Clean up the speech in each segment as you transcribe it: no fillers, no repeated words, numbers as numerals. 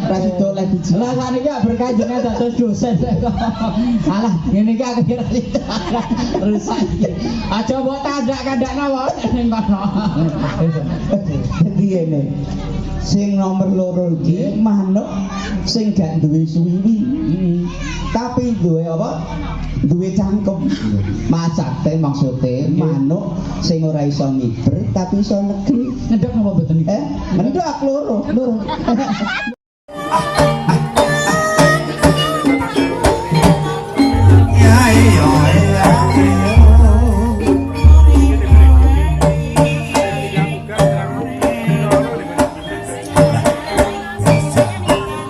Rasido lagi lah saniki berkah jenengan dados dosen kok. Alah ngene iki akhir rusak iki. Aja mbok tandak-kandakna wae ning kono. Jadi ngene. Sing nomor loro iki manuk sing gak duwe suwiwi. Tapi duwe apa? Duwe cangkem. Masakte maksude manuk sing ora iso miber tapi iso negeri. Ngedok napa mboten iki? Mendok loro.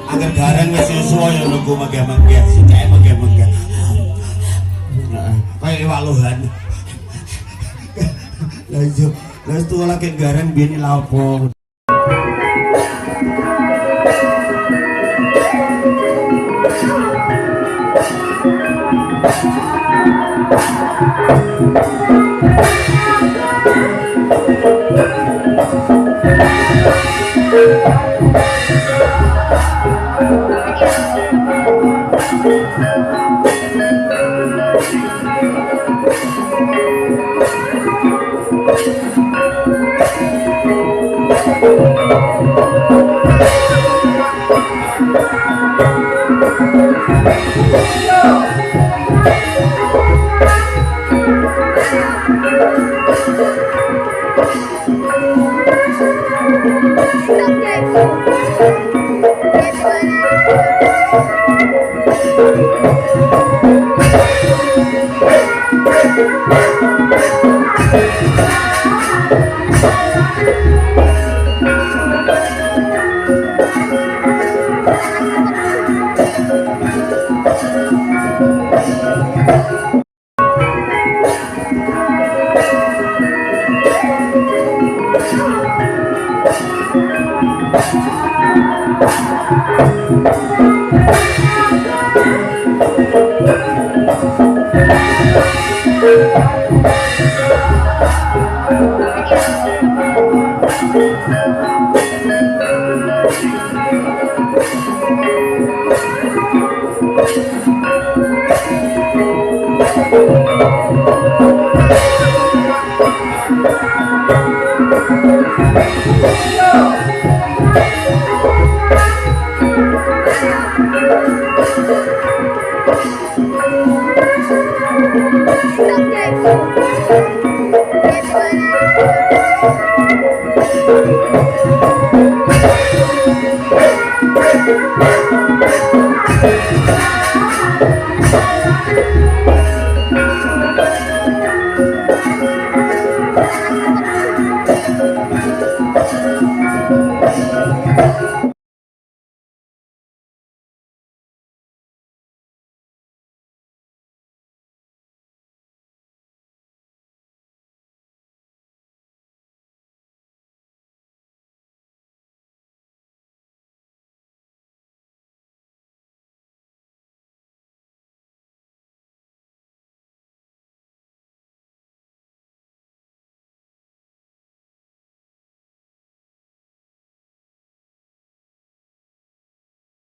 Agar garang sesuai yang nunggu magya-magya si kayak magya-magya kayak waluhan lalu itu lagi garang biar lapo.